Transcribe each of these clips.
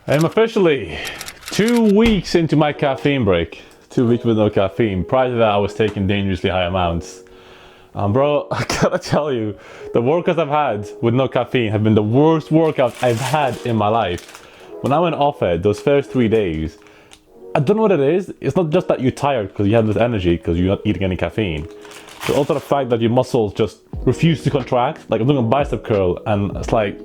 I'm officially 2 weeks into my caffeine break. 2 weeks with no caffeine. Prior to that, I was taking dangerously high amounts. Bro, I gotta tell you, the workouts I've had with no caffeine have been the worst workouts I've had in my life. When I went off it, those first 3 days, I don't know what it is. It's not just that you're tired because you have this energy because you're not eating any caffeine. But also the fact that your muscles just refuse to contract. Like I'm doing a bicep curl and it's like,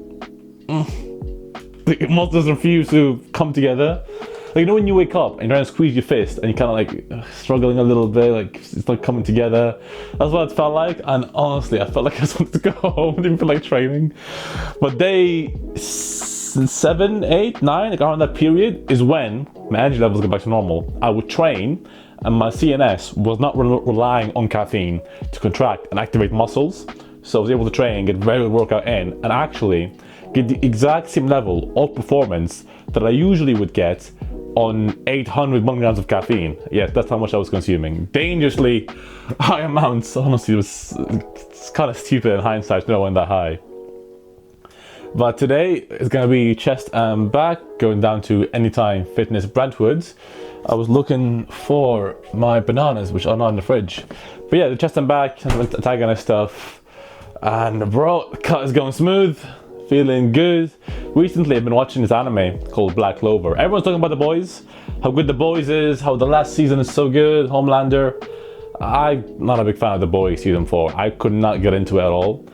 the muscles refuse to come together. Like, you know when you wake up and you're trying to squeeze your fist and you're kind of like struggling a little bit, like it's not coming together. That's what it felt like. And honestly, I felt like I just wanted to go home. I didn't feel like training. But day 7, 8, 9, like around that period is when my energy levels go back to normal. I would train and my CNS was not relying on caffeine to contract and activate muscles. So I was able to train, get very good workout in, and actually get the exact same level of performance that I usually would get on 800 milligrams of caffeine. Yeah, that's how much I was consuming. Dangerously high amounts. Honestly, it's kind of stupid in hindsight to know I went that high. But today is going to be chest and back, going down to AnytimeFitness Brentwood. I was looking for my bananas, which are not in the fridge. But yeah, the chest and back, Antagonist stuff. And bro, the cut is going smooth. Feeling good. Recently I've been watching this anime called Black Clover. Everyone's talking about The Boys, how good The Boys is, how the last season is so good, Homelander. I'm not a big fan of The Boys season 4. I could not get into it at all.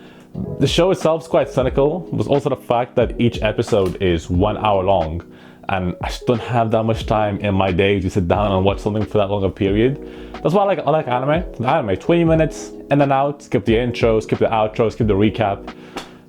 The show itself is quite cynical. It was also the fact that each episode is 1 hour long and I just don't have that much time in my day to sit down and watch something for that long a period. That's why I like anime. 20 minutes in and out, skip the intro, skip the outro, skip the recap.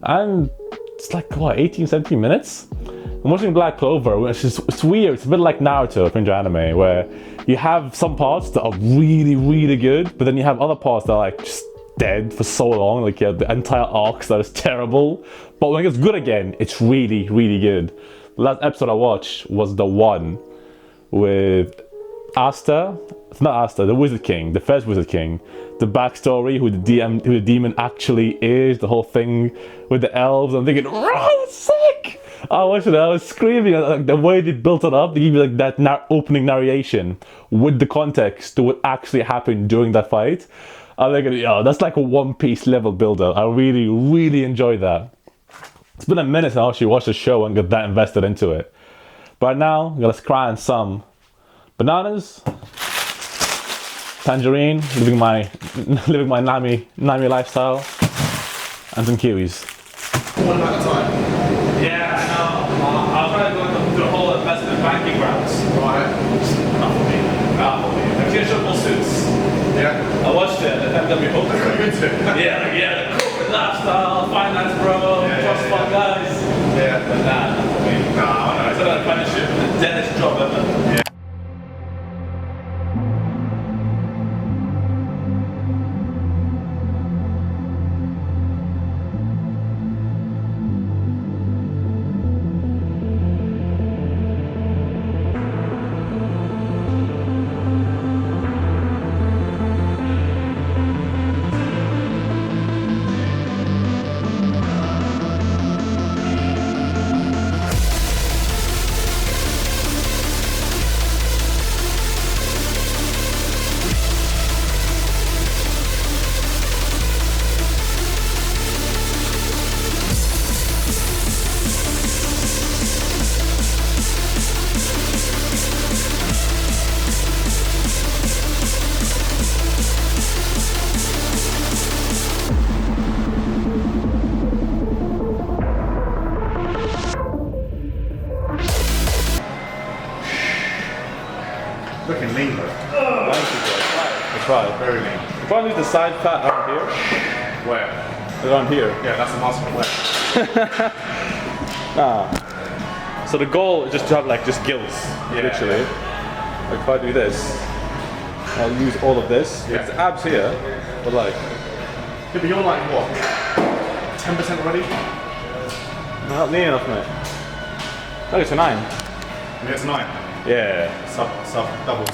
And it's like, what, 18, 17 minutes? I'm watching Black Clover, which is, it's weird. It's a bit like Naruto, if you're into anime, where you have some parts that are really, really good, but then you have other parts that are like just dead for so long, like yeah, the entire arcs that is terrible. But when it gets good again, it's really, really good. The last episode I watched was the one with Asta. It's not Asta, the Wizard King, the first Wizard King. The backstory, who the demon actually is, the whole thing with the elves. I'm thinking, oh, that's sick! I watched it, I was screaming. Like, the way they built it up, they give you like that opening narration with the context to what actually happened during that fight. I'm like, yo, that's like a One Piece level build-up. I really, really enjoyed that. It's been a minute since I actually watched the show and got that invested into it. But now, I'm gonna grind some bananas, tangerine, living my Nami lifestyle, and some kiwis. One at a time. Yeah, I know. I was trying to go through the whole investment banking routes. Right. Not for me. Not for me. I've seen Triple Suits. Yeah. I watched it. I think that'd be hopeful. Yeah, the corporate lifestyle, finance bro, trust fund guys. Yeah. But nah, not for me. Nah, I know. It's an apprenticeship, the deadest job ever. Yeah. Looking lean though. That's right. Very lean. If I lose the side fat around here, Where? around here. Yeah, that's the muscle. Where? So the goal is just to have like just gills, literally. Yeah. Like if I do this, I'll use all of this. Yeah. It's abs here, but like. Yeah, but you're like what? 10% already? Not near enough, mate. Oh, it's a 9. Yeah, it's 9. Yeah. Sub doubles.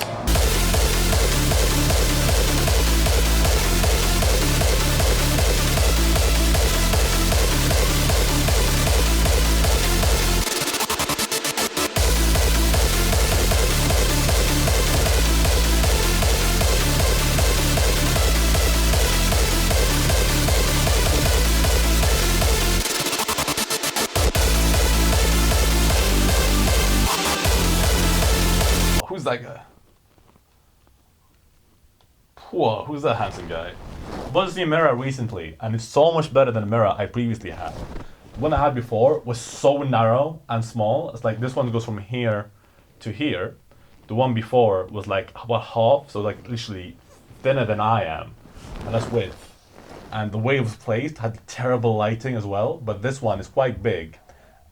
whoa, who's that handsome guy? I bought this new mirror recently, and it's so much better than the mirror I previously had. The one I had before was so narrow and small. It's like this one goes from here to here. The one before was like about half, so like literally thinner than I am, and that's width. And the way it was placed had terrible lighting as well, but this one is quite big.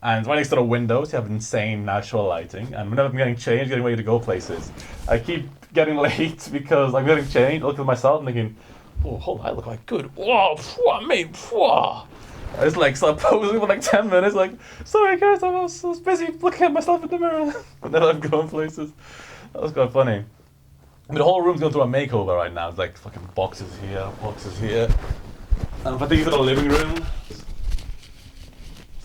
And it's right next to the windows, you have insane natural lighting. And whenever I'm getting changed, getting ready to go places, I keep getting late because I'm getting changed, looking at myself and thinking, oh, hold on, I look like good. Whoa, mate, whoa. I just like start posing for like 10 minutes, like, sorry guys, I was busy looking at myself in the mirror. And then I'm going places. That was quite funny. I mean, the whole room's going through a makeover right now. It's like fucking boxes here, boxes here. And if I take you to the living room,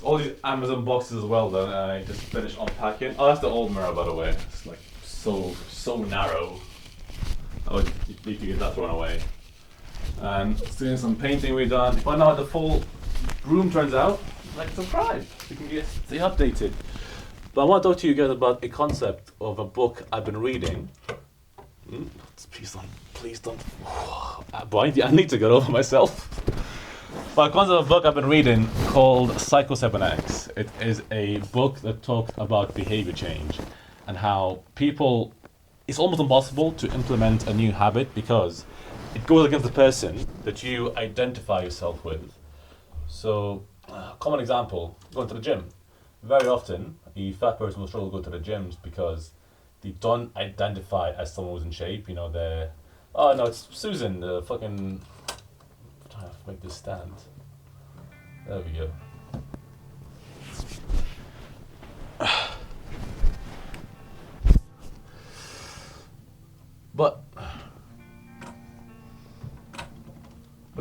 all these Amazon boxes as well then, and I just finished unpacking. Oh, that's the old mirror, by the way. It's like so narrow. Oh, you need to get that thrown away. And doing some painting we've done. If I know how the full room turns out, like, subscribe. You can stay updated. But I want to talk to you guys about a concept of a book I've been reading. Please don't. Boy, I need to get over myself. But a concept of a book I've been reading called Psycho-Cybernetics. It is a book that talks about behavior change and how it's almost impossible to implement a new habit because it goes against the person that you identify yourself with. So, common example, going to the gym. Very often, a fat person will struggle to go to the gyms because they don't identify as someone who's in shape. You know, oh no, it's Susan, the fucking... I'm trying to make this stand. There we go. But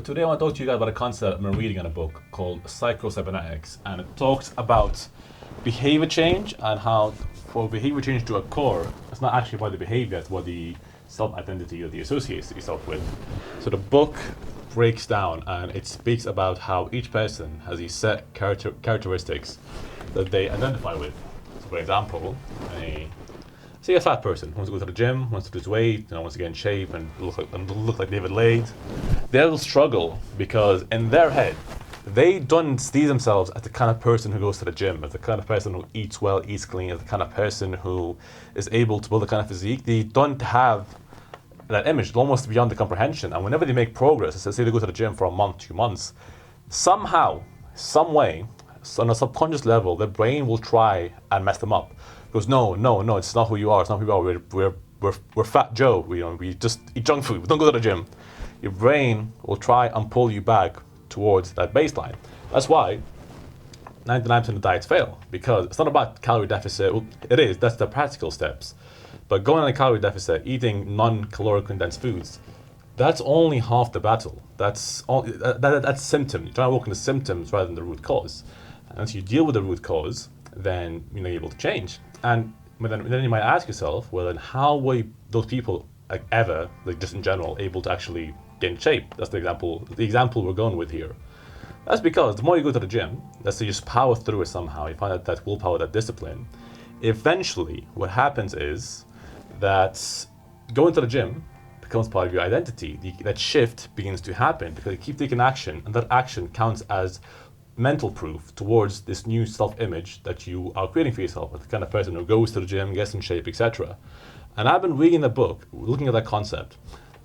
today I want to talk to you guys about a concept I'm reading in a book called Psycho-Cybernetics, and it talks about behavior change and how for behavior change to occur, it's not actually about the behavior, it's about the self-identity that you associate yourself with. So the book breaks down and it speaks about how each person has these set characteristics that they identify with. So for example, say a fat person wants to go to the gym, wants to lose weight, wants to get in shape and look like David Lade. They'll struggle because in their head, they don't see themselves as the kind of person who goes to the gym, as the kind of person who eats well, eats clean, as the kind of person who is able to build the kind of physique. They don't have that image, it's almost beyond the comprehension. And whenever they make progress, say they go to the gym for a month, 2 months, somehow, some way, on a subconscious level, their brain will try and mess them up. It goes, no, it's not who you are. It's not who you are. We're Fat Joe. We just eat junk food. We don't go to the gym. Your brain will try and pull you back towards that baseline. That's why 99% of diets fail, because it's not about calorie deficit. Well, it is. That's the practical steps. But going on a calorie deficit, eating non-caloric condensed foods, that's only half the battle. That's symptom. You're trying to work on the symptoms rather than the root cause. And once you deal with the root cause, then you're able to change. And then you might ask yourself, well, then how were those people ever, like just in general, able to actually get in shape? That's the example we're going with here. That's because the more you go to the gym, let's say you just power through it somehow, you find that willpower, that discipline, eventually what happens is that going to the gym becomes part of your identity. That shift begins to happen because you keep taking action, and that action counts as mental proof towards this new self-image that you are creating for yourself, the kind of person who goes to the gym, gets in shape, etc. And I've been reading the book, looking at that concept,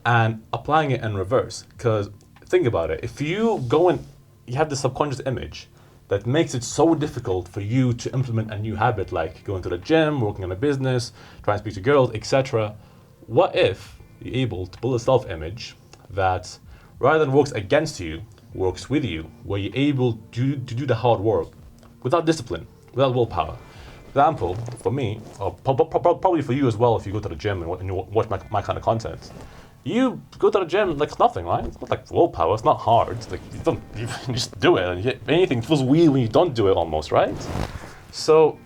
and applying it in reverse. Because think about it, if you go and you have this subconscious image that makes it so difficult for you to implement a new habit, like going to the gym, working on a business, trying to speak to girls, etc. What if you're able to build a self-image that, rather than works against you, works with you, where you're able to do the hard work without discipline, without willpower? Example, for me, or probably for you as well, if you go to the gym and you watch my kind of content, you go to the gym like it's nothing, right? It's not like willpower, it's not hard. It's like you just do it. And anything feels weird when you don't do it almost, right? So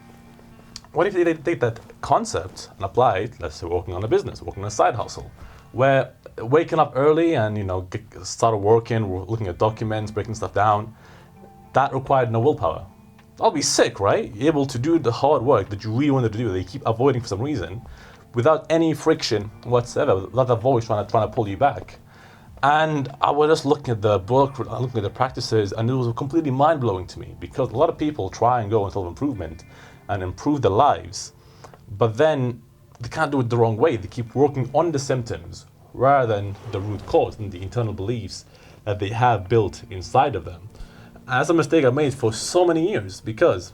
what if they take that concept and apply it, let's say working on a business, working on a side hustle, where waking up early and start working, looking at documents, breaking stuff down, that required no willpower. I'll be sick, right? You're able to do the hard work that you really wanted to do, that you keep avoiding for some reason, without any friction whatsoever, without a voice trying to pull you back. And I was just looking at the book, looking at the practices, and it was completely mind-blowing to me, because a lot of people try and go on self-improvement and improve their lives, but then they can't do it the wrong way. They keep working on the symptoms rather than the root cause and the internal beliefs that they have built inside of them. And that's a mistake I made for so many years, because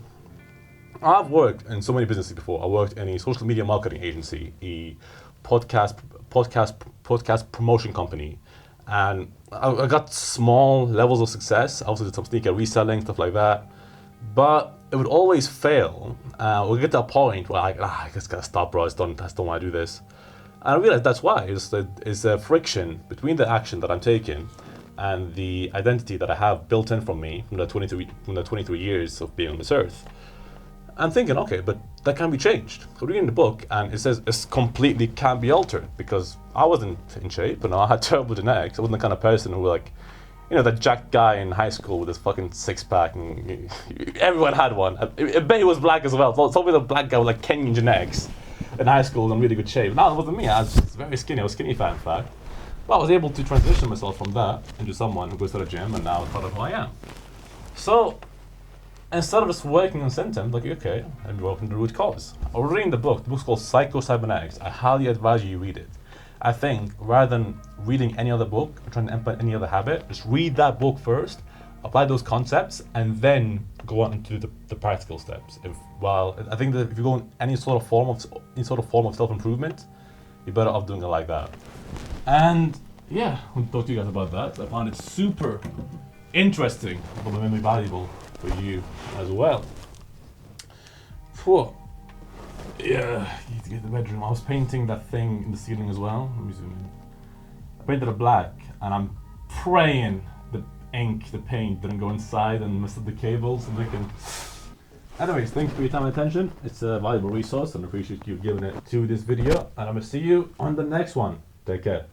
I've worked in so many businesses before. I worked in a social media marketing agency, a podcast promotion company, and I got small levels of success. I also did some sneaker reselling, stuff like that, but it would always fail. We'll get to a point where I just gotta stop, bro. I just don't want to do this. And I realized that's why. It's a friction between the action that I'm taking and the identity that I have built in from me from the 23 years of being on this earth. I'm thinking, okay, but that can be changed. So reading the book, and it says it completely can be altered, because I wasn't in shape, and I had terrible genetics. I wasn't the kind of person who, like, you know, that jacked guy in high school with his fucking six-pack, and everyone had one. I bet he was black as well. So it's always a black guy with like Kenyan genetics in high school in really good shape. No, it wasn't me. I was just very skinny. I was skinny fat, in fact. But I was able to transition myself from that into someone who goes to the gym, and now it's part of who I am. So instead of just working on symptoms, like, okay, let me work on the root cause. I was reading the book. The book's called Psycho-Cybernetics. I highly advise you read it. I think rather than reading any other book or trying to implement any other habit, just read that book first, apply those concepts, and then go on into the practical steps. I think that if you go in any sort of form of self-improvement, you're better off doing it like that. And yeah, I'll talk to you guys about that. I found it super interesting, but maybe valuable for you as well. Whew. Yeah, you need to get the bedroom. I was painting that thing in the ceiling as well. Let me zoom in. I painted it black, and I'm praying the paint didn't go inside and mess up the cables and they can. Anyways, thank you for your time and attention. It's a valuable resource, and I appreciate you giving it to this video, and I'm gonna see you on the next one. Take care.